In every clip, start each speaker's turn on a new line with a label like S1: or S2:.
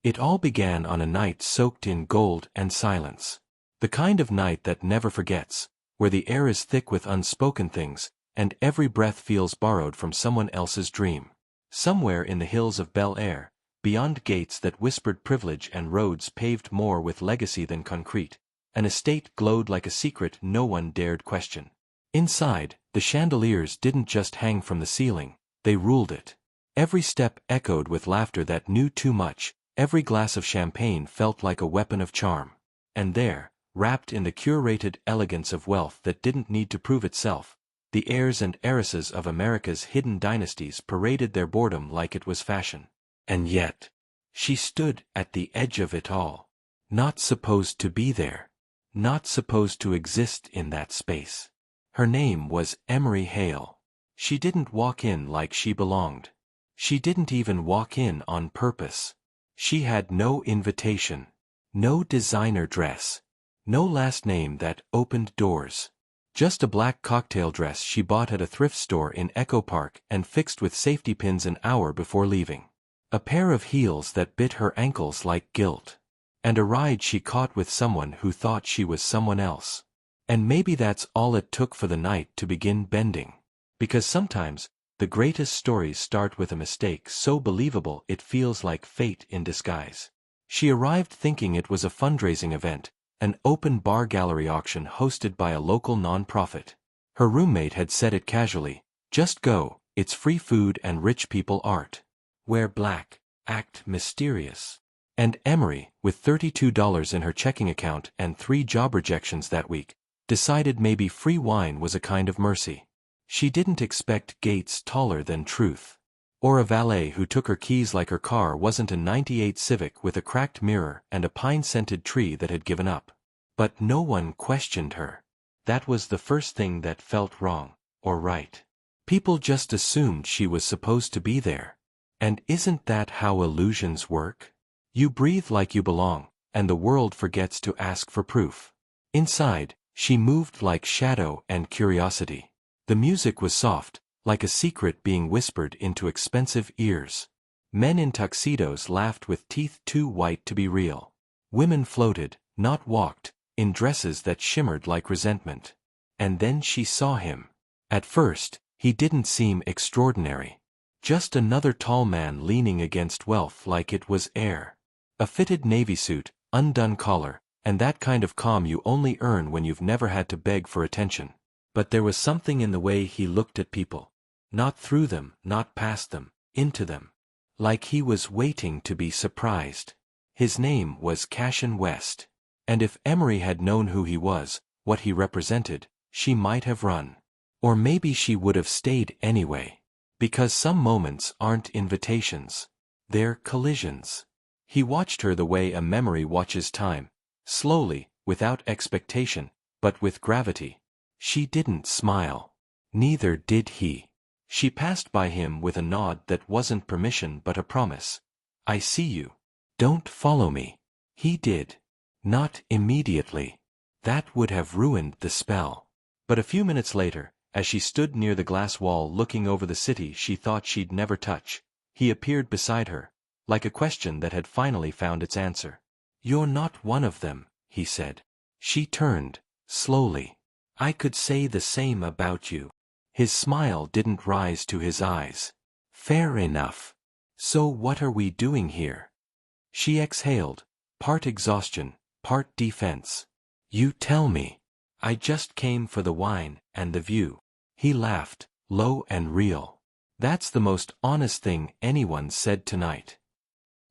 S1: It all began on a night soaked in gold and silence. The kind of night that never forgets, where the air is thick with unspoken things, and every breath feels borrowed from someone else's dream. Somewhere in the hills of Bel Air, beyond gates that whispered privilege and roads paved more with legacy than concrete, an estate glowed like a secret no one dared question. Inside, the chandeliers didn't just hang from the ceiling, they ruled it. Every step echoed with laughter that knew too much, every glass of champagne felt like a weapon of charm. And there, wrapped in the curated elegance of wealth that didn't need to prove itself, the heirs and heiresses of America's hidden dynasties paraded their boredom like it was fashion. And yet, she stood at the edge of it all. Not supposed to be there. Not supposed to exist in that space. Her name was Emery Hale. She didn't walk in like she belonged. She didn't even walk in on purpose. She had no invitation. No designer dress. No last name that opened doors. Just a black cocktail dress she bought at a thrift store in Echo Park and fixed with safety pins an hour before leaving. A pair of heels that bit her ankles like guilt. And a ride she caught with someone who thought she was someone else. And maybe that's all it took for the night to begin bending. Because sometimes, the greatest stories start with a mistake so believable it feels like fate in disguise. She arrived thinking it was a fundraising event, an open bar gallery auction hosted by a local non-profit. Her roommate had said it casually, "Just go, it's free food and rich people art. Wear black, act mysterious." And Emery, with $32 in her checking account and 3 job rejections that week, decided maybe free wine was a kind of mercy. She didn't expect gates taller than truth. Or a valet who took her keys like her car wasn't a '98 Civic with a cracked mirror and a pine-scented tree that had given up. But no one questioned her. That was the first thing that felt wrong, or right. People just assumed she was supposed to be there. And isn't that how illusions work? You breathe like you belong, and the world forgets to ask for proof. Inside, she moved like shadow and curiosity. The music was soft, like a secret being whispered into expensive ears. Men in tuxedos laughed with teeth too white to be real. Women floated, not walked, in dresses that shimmered like resentment. And then she saw him. At first, he didn't seem extraordinary. Just another tall man leaning against wealth like it was air. A fitted navy suit, undone collar, and that kind of calm you only earn when you've never had to beg for attention. But there was something in the way he looked at people. Not through them, not past them, into them. Like he was waiting to be surprised. His name was Cashin West. And if Emery had known who he was, what he represented, she might have run. Or maybe she would have stayed anyway. Because some moments aren't invitations. They're collisions. He watched her the way a memory watches time. Slowly, without expectation, but with gravity. She didn't smile. Neither did he. She passed by him with a nod that wasn't permission but a promise. "I see you. Don't follow me." He did. Not immediately. That would have ruined the spell. But a few minutes later, as she stood near the glass wall looking over the city she thought she'd never touch, he appeared beside her, like a question that had finally found its answer. "You're not one of them," he said. She turned, slowly. "I could say the same about you." His smile didn't rise to his eyes. "Fair enough. So what are we doing here?" She exhaled, part exhaustion, part defense. "You tell me. I just came for the wine and the view." He laughed, low and real. "That's the most honest thing anyone said tonight."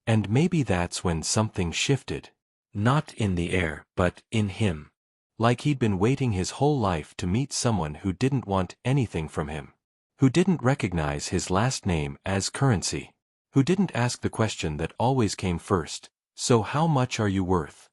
S1: And maybe that's when something shifted. Not in the air, but in him. Like he'd been waiting his whole life to meet someone who didn't want anything from him. Who didn't recognize his last name as currency. Who didn't ask the question that always came first, "So how much are you worth?"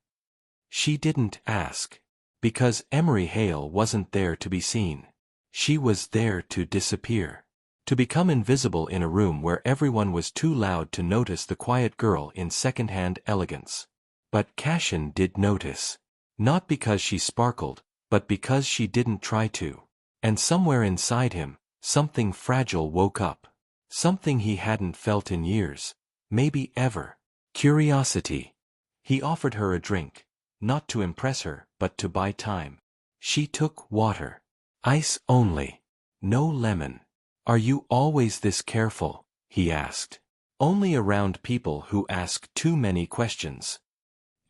S1: She didn't ask. Because Emery Hale wasn't there to be seen. She was there to disappear. To become invisible in a room where everyone was too loud to notice the quiet girl in second-hand elegance. But Cashin did notice. Not because she sparkled, but because she didn't try to. And somewhere inside him, something fragile woke up. Something he hadn't felt in years, maybe ever. Curiosity. He offered her a drink, not to impress her, but to buy time. She took water. Ice only. No lemon. Are you always this careful? He asked. Only around people who ask too many questions.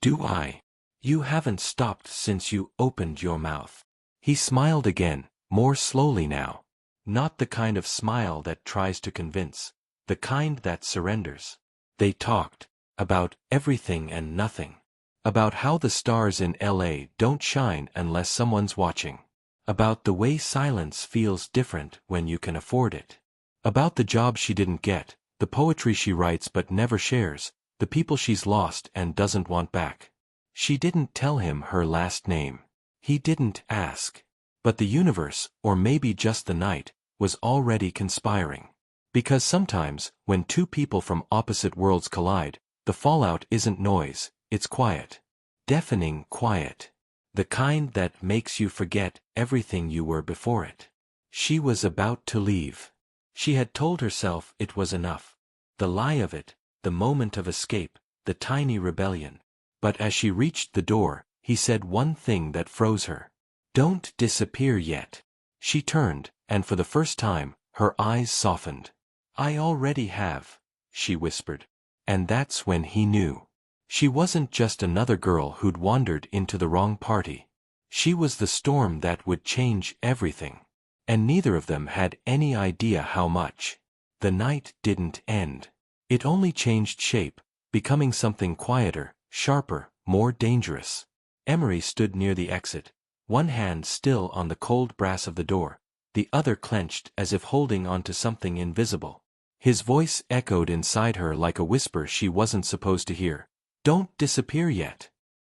S1: Do I? You haven't stopped since you opened your mouth. He smiled again, more slowly now. Not the kind of smile that tries to convince, the kind that surrenders. They talked about everything and nothing. About how the stars in LA don't shine unless someone's watching. About the way silence feels different when you can afford it. About the job she didn't get, the poetry she writes but never shares, the people she's lost and doesn't want back. She didn't tell him her last name. He didn't ask. But the universe, or maybe just the night, was already conspiring. Because sometimes, when two people from opposite worlds collide, the fallout isn't noise, it's quiet. Deafening quiet. The kind that makes you forget everything you were before it. She was about to leave. She had told herself it was enough. The lie of it, the moment of escape, the tiny rebellion. But as she reached the door, he said one thing that froze her. Don't disappear yet. She turned, and for the first time, her eyes softened. I already have, she whispered. And that's when he knew. She wasn't just another girl who'd wandered into the wrong party. She was the storm that would change everything. And neither of them had any idea how much. The night didn't end. It only changed shape, becoming something quieter, sharper, more dangerous. Emery stood near the exit, one hand still on the cold brass of the door, the other clenched as if holding onto something invisible. His voice echoed inside her like a whisper she wasn't supposed to hear. Don't disappear yet.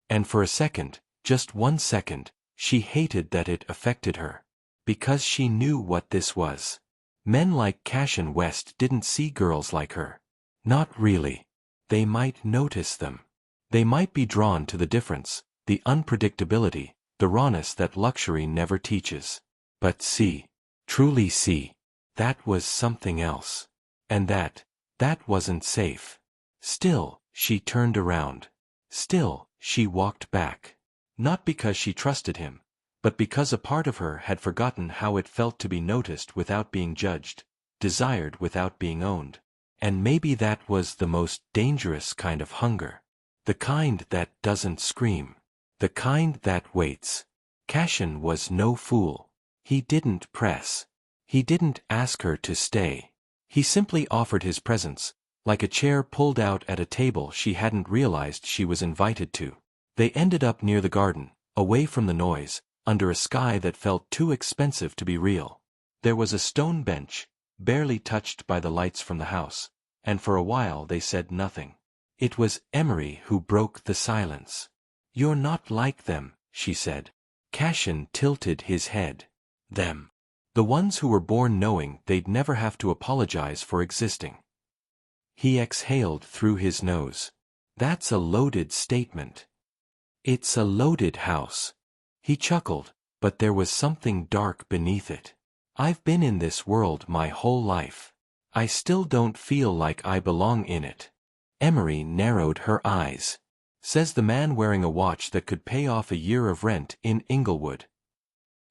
S1: And for a second, just 1 second, she hated that it affected her. Because she knew what this was. Men like Cashin West didn't see girls like her. Not really. They might notice them. They might be drawn to the difference, the unpredictability, the rawness that luxury never teaches. But see, truly see, that was something else. And that wasn't safe. Still, she turned around. Still, she walked back. Not because she trusted him, but because a part of her had forgotten how it felt to be noticed without being judged, desired without being owned. And maybe that was the most dangerous kind of hunger. The kind that doesn't scream. The kind that waits. Cashin was no fool. He didn't press. He didn't ask her to stay. He simply offered his presence, like a chair pulled out at a table she hadn't realized she was invited to. They ended up near the garden, away from the noise, under a sky that felt too expensive to be real. There was a stone bench, barely touched by the lights from the house, and for a while they said nothing. It was Emery who broke the silence. You're not like them, she said. Cashin tilted his head. Them. The ones who were born knowing they'd never have to apologize for existing. He exhaled through his nose. That's a loaded statement. It's a loaded house. He chuckled, but there was something dark beneath it. I've been in this world my whole life. I still don't feel like I belong in it. Emery narrowed her eyes. Says the man wearing a watch that could pay off a year of rent in Inglewood.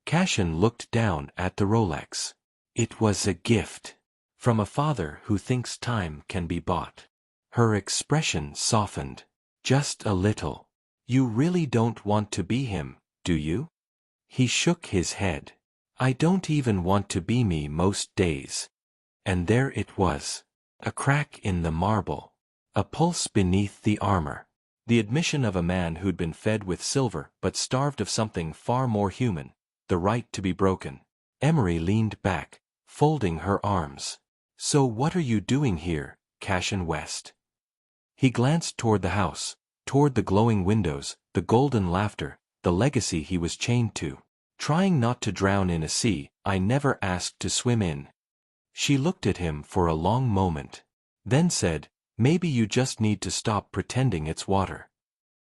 S1: Cashin looked down at the Rolex. It was a gift. From a father who thinks time can be bought. Her expression softened. Just a little. You really don't want to be him, do you? He shook his head. I don't even want to be me most days. And there it was. A crack in the marble. A pulse beneath the armor. The admission of a man who'd been fed with silver but starved of something far more human, the right to be broken. Emery leaned back, folding her arms. So what are you doing here, Cashin West? He glanced toward the house, toward the glowing windows, the golden laughter, the legacy he was chained to. Trying not to drown in a sea I never asked to swim in. She looked at him for a long moment. Then said, maybe you just need to stop pretending it's water.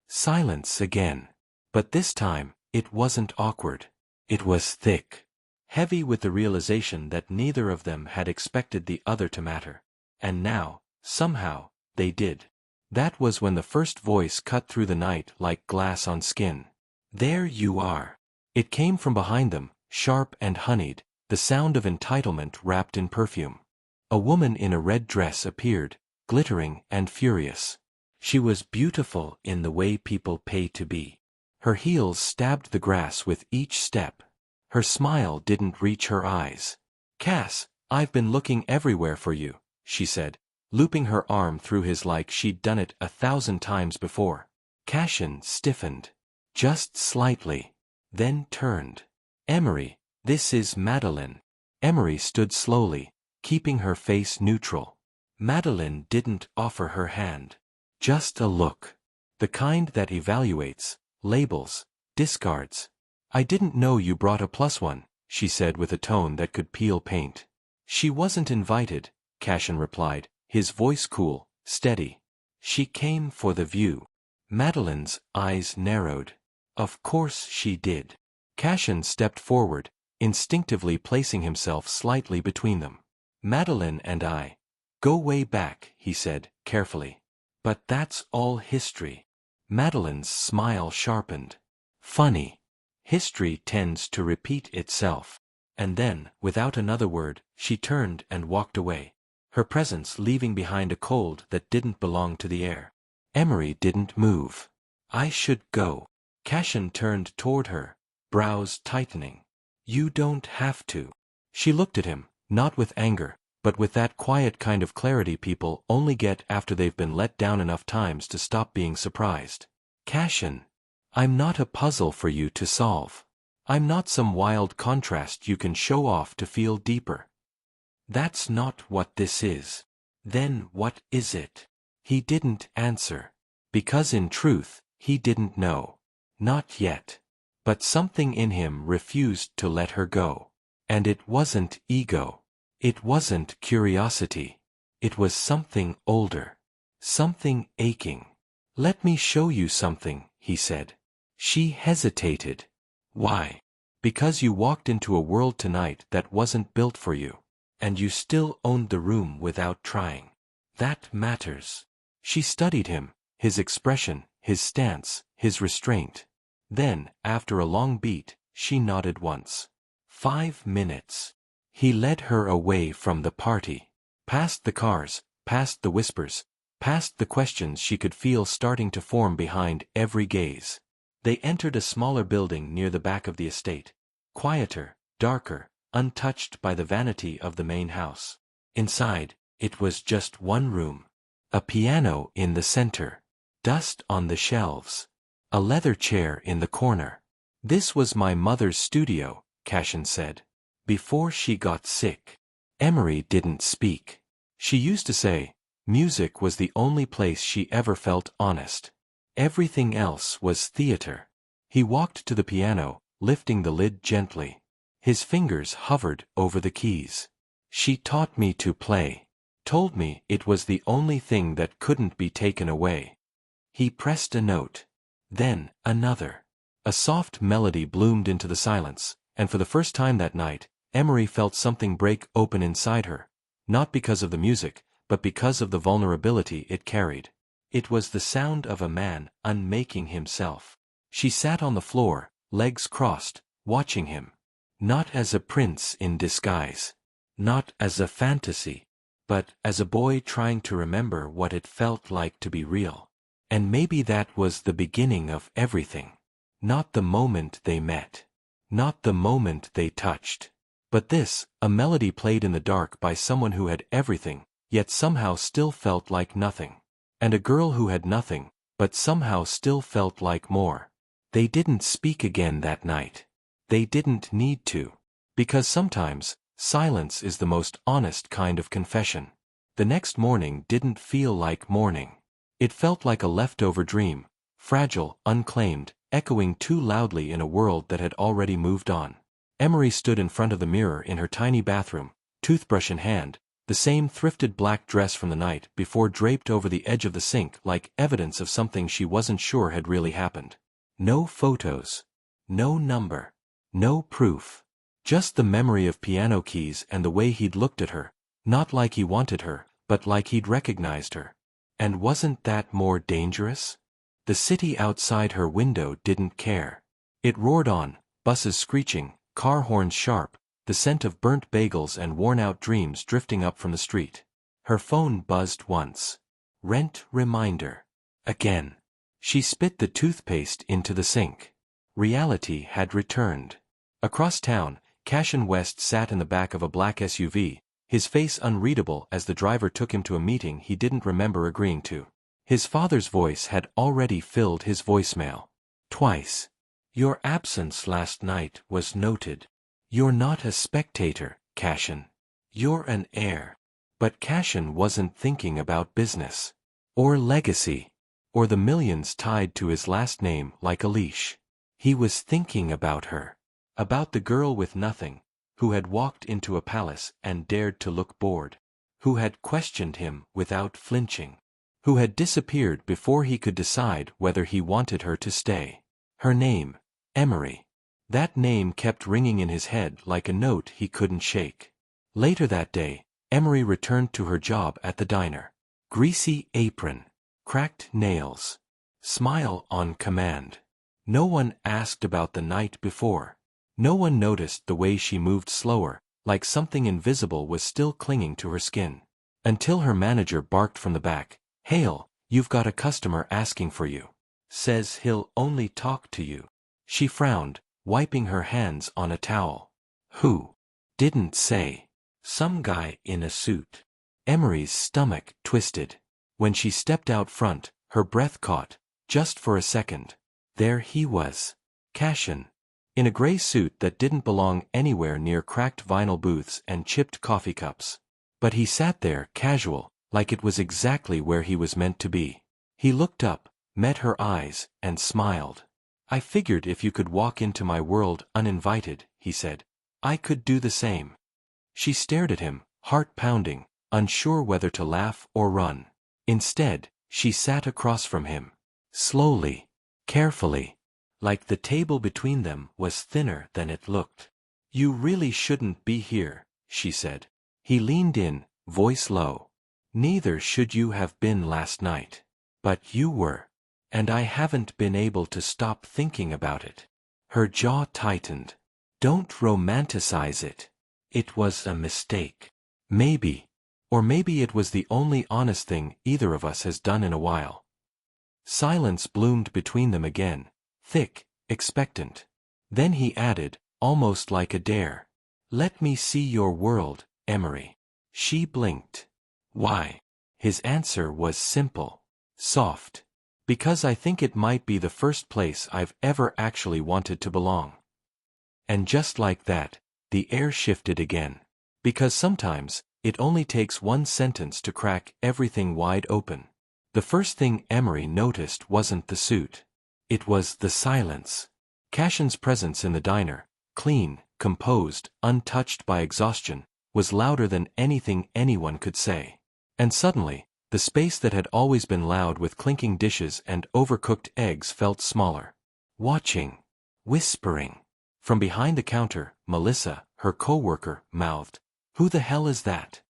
S1: Silence again. But this time, it wasn't awkward. It was thick. Heavy with the realization that neither of them had expected the other to matter. And now, somehow, they did. That was when the first voice cut through the night like glass on skin. There you are. It came from behind them, sharp and honeyed, the sound of entitlement wrapped in perfume. A woman in a red dress appeared, glittering and furious. She was beautiful in the way people pay to be. Her heels stabbed the grass with each step. Her smile didn't reach her eyes. "Cass, I've been looking everywhere for you," she said, looping her arm through his like she'd done it 1,000 times before. Cashin stiffened. Just slightly. Then turned. "Emery, this is Madeline." Emery stood slowly, keeping her face neutral. Madeline didn't offer her hand. Just a look. The kind that evaluates, labels, discards. "I didn't know you brought a +1, she said with a tone that could peel paint. "She wasn't invited," Cashin replied, his voice cool, steady. "She came for the view." Madeline's eyes narrowed. "Of course she did." Cashin stepped forward, instinctively placing himself slightly between them. "Madeline and I go way back," he said, carefully. "But that's all history." Madeline's smile sharpened. "Funny. History tends to repeat itself." And then, without another word, she turned and walked away. Her presence leaving behind a cold that didn't belong to the air. Emery didn't move. "I should go." Cashin turned toward her, brows tightening. "You don't have to." She looked at him, not with anger, but with that quiet kind of clarity people only get after they've been let down enough times to stop being surprised. "Cashin, I'm not a puzzle for you to solve. I'm not some wild contrast you can show off to feel deeper. That's not what this is." "Then what is it?" He didn't answer. Because in truth, he didn't know. Not yet. But something in him refused to let her go. And it wasn't ego. It wasn't curiosity. It was something older. Something aching. "Let me show you something," he said. She hesitated. "Why?" "Because you walked into a world tonight that wasn't built for you. And you still owned the room without trying. That matters." She studied him, his expression, his stance, his restraint. Then, after a long beat, she nodded once. 5 minutes. He led her away from the party. Past the cars, past the whispers, past the questions she could feel starting to form behind every gaze. They entered a smaller building near the back of the estate. Quieter, darker, untouched by the vanity of the main house. Inside, it was just one room. A piano in the center. Dust on the shelves. A leather chair in the corner. "This was my mother's studio," Cashin said. "Before she got sick." Emery didn't speak. She used to say, music was the only place she ever felt honest. Everything else was theater. He walked to the piano, lifting the lid gently. His fingers hovered over the keys. "She taught me to play. Told me it was the only thing that couldn't be taken away." He pressed a note. Then, another. A soft melody bloomed into the silence, and for the first time that night, Emery felt something break open inside her, not because of the music, but because of the vulnerability it carried. It was the sound of a man unmaking himself. She sat on the floor, legs crossed, watching him. Not as a prince in disguise. Not as a fantasy. But as a boy trying to remember what it felt like to be real. And maybe that was the beginning of everything. Not the moment they met. Not the moment they touched. But this, a melody played in the dark by someone who had everything, yet somehow still felt like nothing. And a girl who had nothing, but somehow still felt like more. They didn't speak again that night. They didn't need to. Because sometimes, silence is the most honest kind of confession. The next morning didn't feel like morning. It felt like a leftover dream, fragile, unclaimed, echoing too loudly in a world that had already moved on. Emery stood in front of the mirror in her tiny bathroom, toothbrush in hand, the same thrifted black dress from the night before draped over the edge of the sink like evidence of something she wasn't sure had really happened. No photos. No number. No proof. Just the memory of piano keys and the way he'd looked at her, not like he wanted her, but like he'd recognized her. And wasn't that more dangerous? The city outside her window didn't care. It roared on, buses screeching, car horns sharp, the scent of burnt bagels and worn-out dreams drifting up from the street. Her phone buzzed once. Rent reminder. Again. She spit the toothpaste into the sink. Reality had returned. Across town, Cashin West sat in the back of a black SUV, his face unreadable as the driver took him to a meeting he didn't remember agreeing to. His father's voice had already filled his voicemail. Twice. Your absence last night was noted. You're not a spectator, Cashin. You're an heir. But Cashin wasn't thinking about business. Or legacy. Or the millions tied to his last name like a leash. He was thinking about her. About the girl with nothing, who had walked into a palace and dared to look bored. Who had questioned him without flinching. Who had disappeared before he could decide whether he wanted her to stay. Her name, Emery. That name kept ringing in his head like a note he couldn't shake. Later that day, Emery returned to her job at the diner. Greasy apron. Cracked nails. Smile on command. No one asked about the night before. No one noticed the way she moved slower, like something invisible was still clinging to her skin. Until her manager barked from the back, "Hale, you've got a customer asking for you. Says he'll only talk to you." She frowned, wiping her hands on a towel. Who? Didn't say. Some guy in a suit. Emery's stomach twisted. When she stepped out front, her breath caught, just for a second. There he was. Cashin. In a gray suit that didn't belong anywhere near cracked vinyl booths and chipped coffee cups. But he sat there, casual, like it was exactly where he was meant to be. He looked up, met her eyes, and smiled. "I figured if you could walk into my world uninvited," he said, "I could do the same." She stared at him, heart pounding, unsure whether to laugh or run. Instead, she sat across from him. Slowly. Carefully. Like the table between them was thinner than it looked. "You really shouldn't be here," she said. He leaned in, voice low. "Neither should you have been last night. But you were. And I haven't been able to stop thinking about it." Her jaw tightened. "Don't romanticize it. It was a mistake. Maybe. Or maybe it was the only honest thing either of us has done in a while." Silence bloomed between them again, thick, expectant. Then he added, almost like a dare, "Let me see your world, Emery." She blinked. "Why?" His answer was simple. Soft. "Because I think it might be the first place I've ever actually wanted to belong." And just like that, the air shifted again. Because sometimes, it only takes one sentence to crack everything wide open. The first thing Emery noticed wasn't the suit. It was the silence. Cashin's presence in the diner, clean, composed, untouched by exhaustion, was louder than anything anyone could say. And suddenly, the space that had always been loud with clinking dishes and overcooked eggs felt smaller. Watching. Whispering. From behind the counter, Melissa, her co-worker, mouthed, "Who the hell is that?"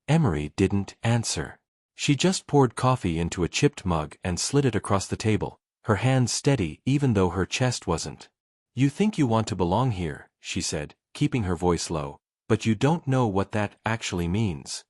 S1: Emery didn't answer. She just poured coffee into a chipped mug and slid it across the table, her hands steady even though her chest wasn't. "You think you want to belong here," she said, keeping her voice low, "but you don't know what that actually means."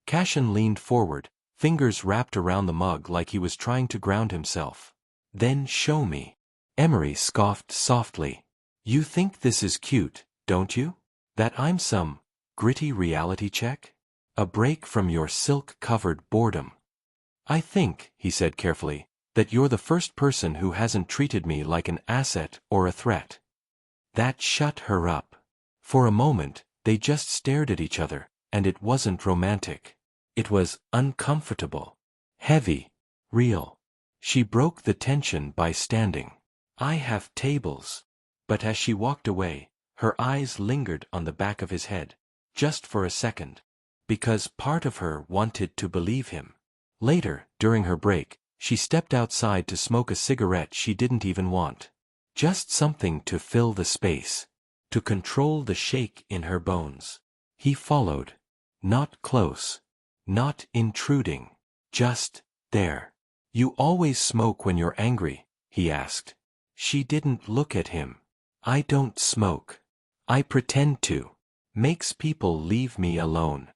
S1: Cashin leaned forward, fingers wrapped around the mug like he was trying to ground himself. "Then show me." Emery scoffed softly. "You think this is cute, don't you? That I'm some gritty reality check? A break from your silk-covered boredom." "I think," he said carefully, "that you're the first person who hasn't treated me like an asset or a threat." That shut her up. For a moment, they just stared at each other, and it wasn't romantic. It was uncomfortable. Heavy. Real. She broke the tension by standing. "I have tables." But as she walked away, her eyes lingered on the back of his head, just for a second. Because part of her wanted to believe him. Later, during her break, she stepped outside to smoke a cigarette she didn't even want. Just something to fill the space. To control the shake in her bones. He followed. Not close. Not intruding. Just There. You always smoke when you're angry, he asked. She didn't look at him. I don't smoke. I pretend to. Makes people leave me alone.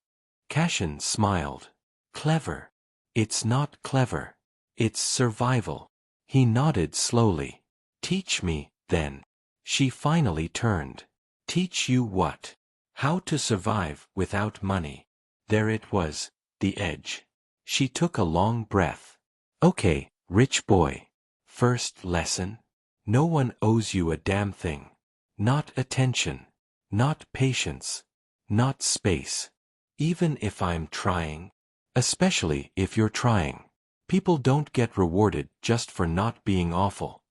S1: Cashin smiled. Clever. It's not clever. It's survival. He nodded slowly. Teach me, then. She finally turned. Teach you what? How to survive without money. There it was, the edge. She took a long breath. Okay, rich boy. First lesson? No one owes you a damn thing. Not attention. Not patience. Not space. Even if I'm trying. Especially if you're trying. People don't get rewarded just for not being awful.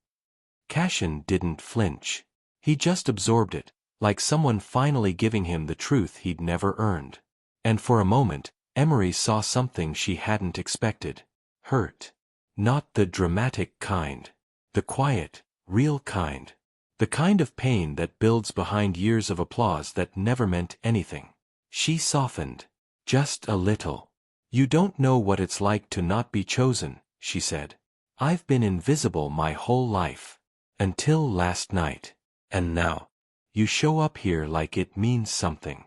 S1: Cashin didn't flinch. He just absorbed it, like someone finally giving him the truth he'd never earned. And for a moment, Emery saw something she hadn't expected. Hurt. Not the dramatic kind. The quiet, real kind. The kind of pain that builds behind years of applause that never meant anything. She softened. Just a little. You don't know what it's like to not be chosen, she said. I've been invisible my whole life. Until last night. And now. You show up here like it means something.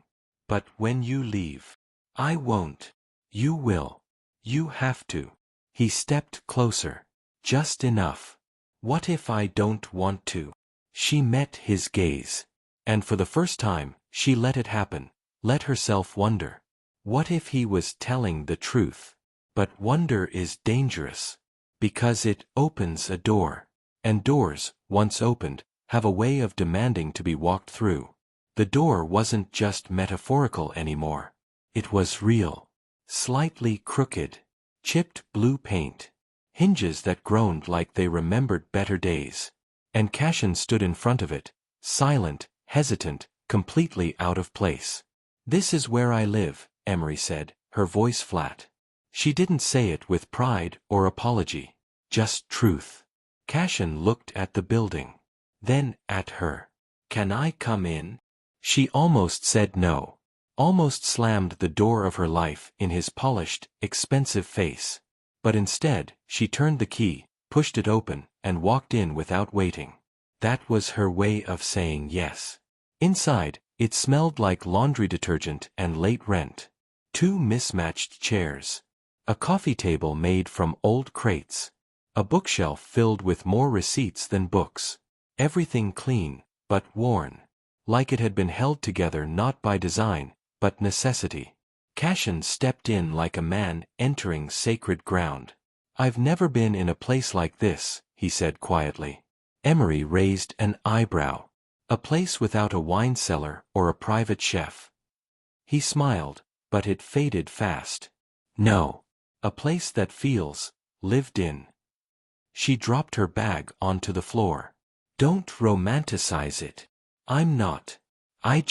S1: But when you leave. I won't. You will. You have to. He stepped closer. Just enough. What if I don't want to? She met his gaze. And for the first time, she let it happen, let herself wonder. What if he was telling the truth? But wonder is dangerous. Because it opens a door. And doors, once opened, have a way of demanding to be walked through. The door wasn't just metaphorical anymore. It was real. Slightly crooked. Chipped blue paint. Hinges that groaned like they remembered better days. And Cashin stood in front of it, silent, hesitant, completely out of place. This is where I live, Emery said, her voice flat. She didn't say it with pride or apology. Just truth. Cashin looked at the building. Then at her. Can I come in? She almost said no. Almost slammed the door of her life in his polished, expensive face. But instead, she turned the key, pushed it open, and walked in without waiting. That was her way of saying yes. Inside, it smelled like laundry detergent and late rent. 2 mismatched chairs. A coffee table made from old crates. A bookshelf filled with more receipts than books. Everything clean, but worn. Like it had been held together not by design, but necessity. Cashin stepped in like a man entering sacred ground. I've never been in a place like this, he said quietly. Emery raised an eyebrow. A place without a wine cellar or a private chef. He smiled, but it faded fast. No. A place that feels lived in. She dropped her bag onto the floor. Don't romanticize it. I'm not. I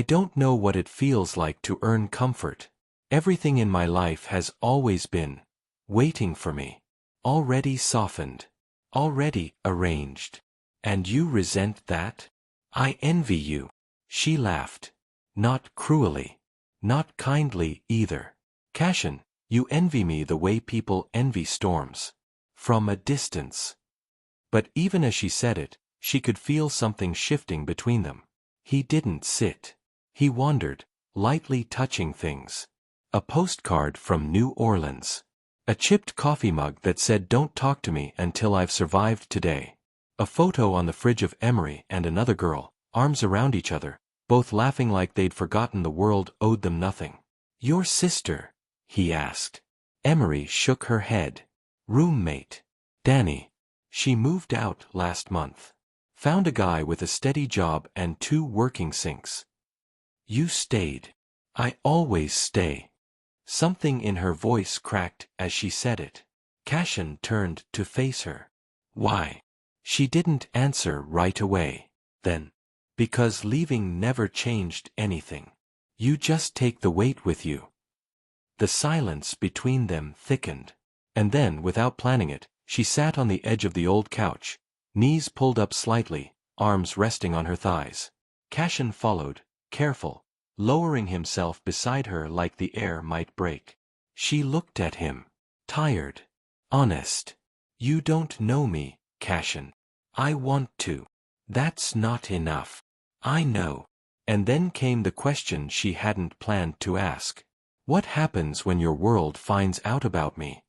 S1: don't know what it feels like to earn comfort. Everything in my life has always been waiting for me. Already softened. Already arranged. And you resent that? I envy you. She laughed. Not cruelly. Not kindly either. Cashin, you envy me the way people envy storms. From a distance. But even as she said it, she could feel something shifting between them. He didn't sit. He wandered, lightly touching things. A postcard from New Orleans. A chipped coffee mug that said don't talk to me until I've survived today. A photo on the fridge of Emery and another girl, arms around each other, both laughing like they'd forgotten the world owed them nothing. Your sister? He asked. Emery shook her head. Roommate. Danny. She moved out last month. Found a guy with a steady job and 2 working sinks. You stayed. I always stay. Something in her voice cracked as she said it. Cashin turned to face her. Why? She didn't answer right away. Then. Because leaving never changed anything. You just take the weight with you. The silence between them thickened. And then, without planning it, she sat on the edge of the old couch, knees pulled up slightly, arms resting on her thighs. Cashin followed, careful, lowering himself beside her like the air might break. She looked at him. Tired. Honest. You don't know me, Cashin. I want to. That's not enough. I know. And then came the question she hadn't planned to ask. What happens when your world finds out about me?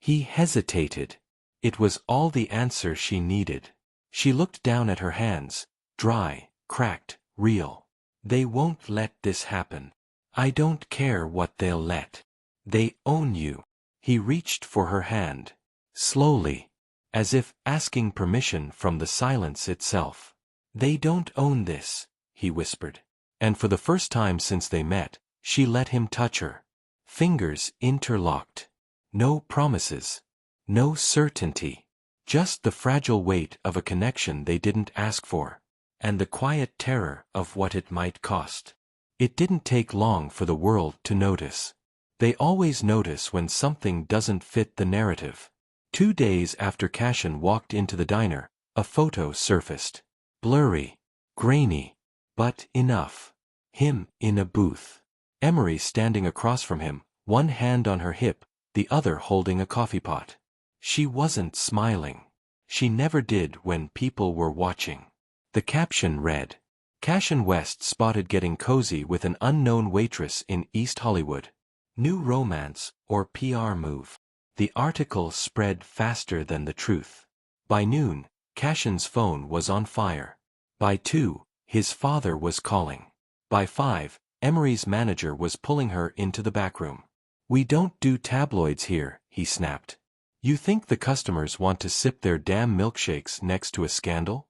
S1: He hesitated. It was all the answer she needed. She looked down at her hands, dry, cracked, real. They won't let this happen. I don't care what they'll let. They own you. He reached for her hand. Slowly. As if asking permission from the silence itself. They don't own this, he whispered. And for the first time since they met, she let him touch her. Fingers interlocked. No promises. No certainty. Just the fragile weight of a connection they didn't ask for. And the quiet terror of what it might cost. It didn't take long for the world to notice. They always notice when something doesn't fit the narrative. 2 days after Cashin walked into the diner, a photo surfaced. Blurry. Grainy. But enough. Him in a booth. Emery standing across from him, one hand on her hip, the other holding a coffee pot. She wasn't smiling. She never did when people were watching. The caption read, Cashin West spotted getting cozy with an unknown waitress in East Hollywood. New romance or PR move. The article spread faster than the truth. By noon, Cashin's phone was on fire. By 2, his father was calling. By 5, Emery's manager was pulling her into the back room. We don't do tabloids here, he snapped. You think the customers want to sip their damn milkshakes next to a scandal?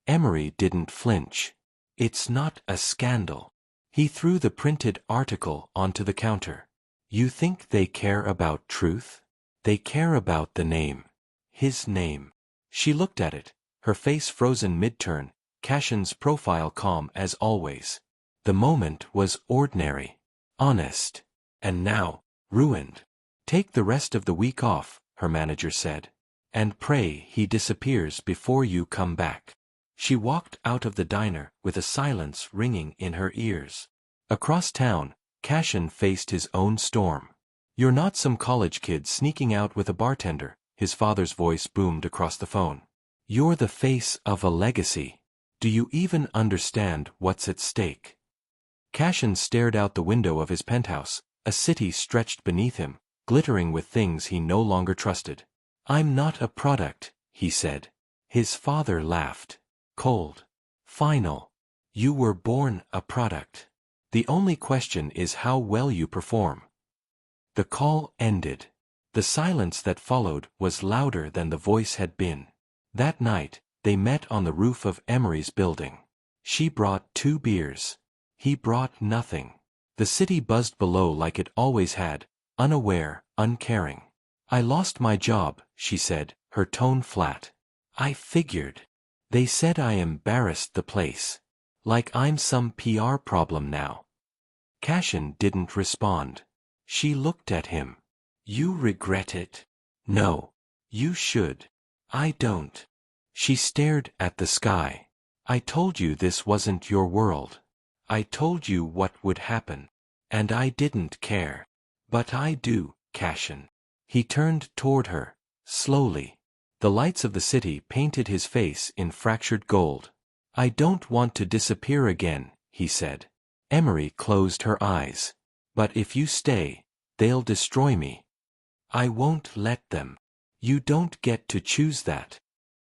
S1: Emery didn't flinch. It's not a scandal. He threw the printed article onto the counter. You think they care about truth? They care about the name. His name. She looked at it, her face frozen mid-turn, Cashin's profile calm as always. The moment was ordinary. Honest. And now, ruined. Take the rest of the week off, her manager said. And pray he disappears before you come back. She walked out of the diner with a silence ringing in her ears. Across town, Cashin faced his own storm. You're not some college kid sneaking out with a bartender, his father's voice boomed across the phone. You're the face of a legacy. Do you even understand what's at stake? Cashin stared out the window of his penthouse, a city stretched beneath him, glittering with things he no longer trusted. I'm not a product, he said. His father laughed. Cold. Final. You were born a product. The only question is how well you perform. The call ended. The silence that followed was louder than the voice had been. That night, they met on the roof of Emery's building. She brought 2 beers. He brought nothing. The city buzzed below like it always had, unaware, uncaring. I lost my job, she said, her tone flat. I figured. They said I embarrassed the place. Like I'm some PR problem now. Cashin didn't respond. She looked at him. You regret it? No. You should. I don't. She stared at the sky. I told you this wasn't your world. I told you what would happen. And I didn't care. But I do, Cashin. He turned toward her, slowly. The lights of the city painted his face in fractured gold. I don't want to disappear again, he said. Emery closed her eyes. But if you stay, they'll destroy me. I won't let them. You don't get to choose that.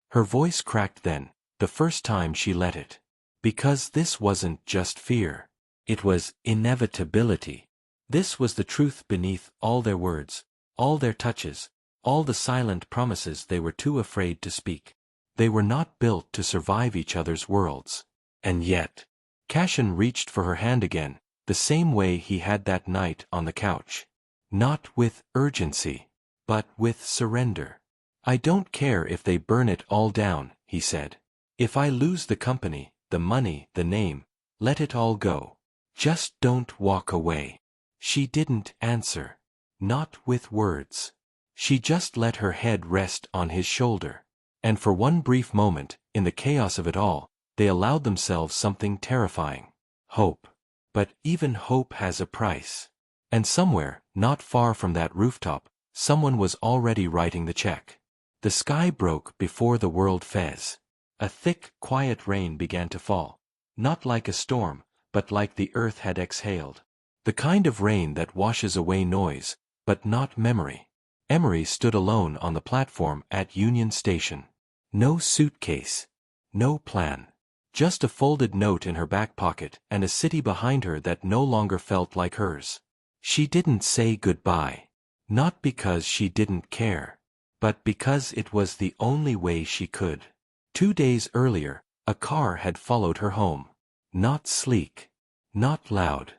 S1: Her voice cracked then, the first time she let it. Because this wasn't just fear. It was inevitability. This was the truth beneath all their words, all their touches, all the silent promises they were too afraid to speak. They were not built to survive each other's worlds. And yet, Cashin reached for her hand again, the same way he had that night on the couch. Not with urgency, but with surrender. I don't care if they burn it all down, he said. If I lose the company, the money, the name, let it all go. Just don't walk away. She didn't answer. Not with words. She just let her head rest on his shoulder. And for one brief moment, in the chaos of it all, they allowed themselves something terrifying. Hope. But even hope has a price. And somewhere, not far from that rooftop, Someone was already writing the check. The sky broke before the world fez. A thick, quiet rain began to fall. Not like a storm, but like the earth had exhaled. The kind of rain that washes away noise, but not memory. Emery stood alone on the platform at Union Station. No suitcase. No plan. Just a folded note in her back pocket and a city behind her that no longer felt like hers. She didn't say goodbye. Not because she didn't care, but because it was the only way she could. 2 days earlier, a car had followed her home. Not sleek. Not loud.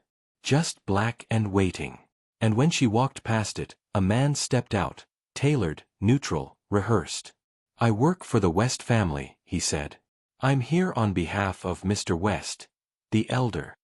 S1: Just black and waiting. And when she walked past it, a man stepped out, tailored, neutral, rehearsed. "I work for the West family," he said. "I'm here on behalf of Mr. West, the elder."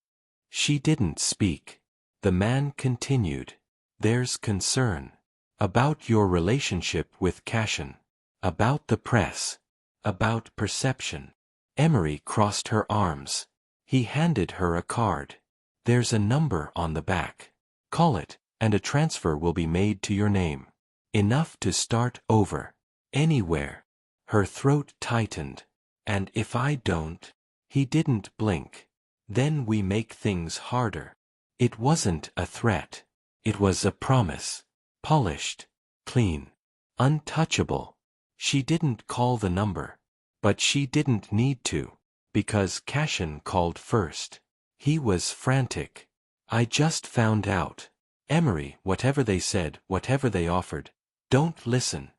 S1: She didn't speak. The man continued. "There's concern. About your relationship with Cashin. About the press. About perception." Emery crossed her arms. He handed her a card. "There's a number on the back. Call it, and a transfer will be made to your name. Enough to start over. Anywhere." Her throat tightened. "And if I don't?" He didn't blink. "Then we make things harder." It wasn't a threat. It was a promise. Polished. Clean. Untouchable. She didn't call the number. But she didn't need to. Because Cashin called first. He was frantic. "I just found out. Emery, whatever they said, whatever they offered, don't listen."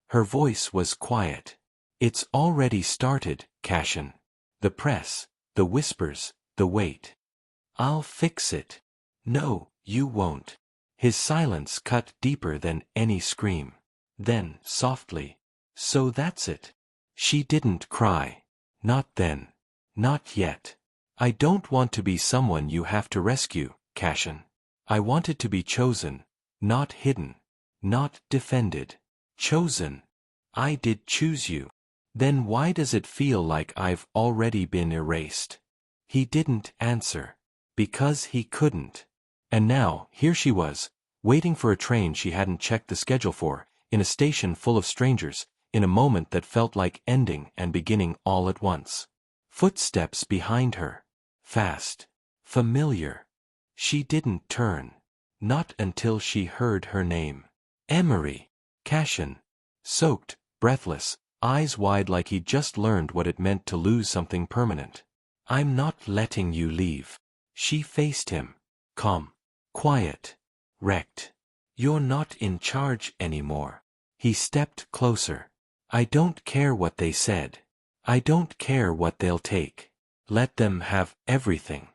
S1: Her voice was quiet. "It's already started, Cashin. The press, the whispers, the wait. I'll fix it." "No, you won't." His silence cut deeper than any scream. Then, softly, "So that's it." She didn't cry. Not then. Not yet. "I don't want to be someone you have to rescue, Cashin. I wanted to be chosen, not hidden, not defended. Chosen. I did choose you. Then why does it feel like I've already been erased?" He didn't answer. Because he couldn't. And now, here she was, waiting for a train she hadn't checked the schedule for, in a station full of strangers, in a moment that felt like ending and beginning all at once. Footsteps behind her. Fast. Familiar. She didn't turn. Not until she heard her name. Emery. Cashin. Soaked, breathless, eyes wide like he'd just learned what it meant to lose something permanent. "I'm not letting you leave." She faced him. Calm. Quiet. Wrecked. "You're not in charge anymore." He stepped closer. "I don't care what they said. I don't care what they'll take. Let them have everything.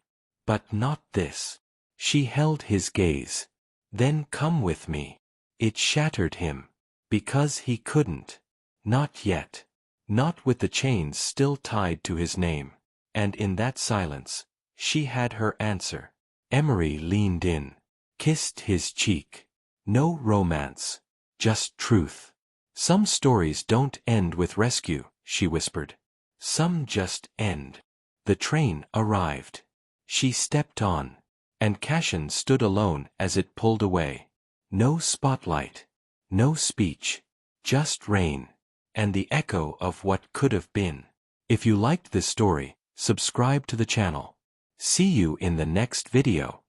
S1: But not this." She held his gaze. "Then come with me." It shattered him. Because he couldn't. Not yet. Not with the chains still tied to his name. And in that silence, she had her answer. Emery leaned in. Kissed his cheek. No romance. Just truth. "Some stories don't end with rescue," she whispered. "Some just end." The train arrived. She stepped on. And Cashin stood alone as it pulled away. No spotlight. No speech. Just rain. And the echo of what could have been. If you liked this story, subscribe to the channel. See you in the next video.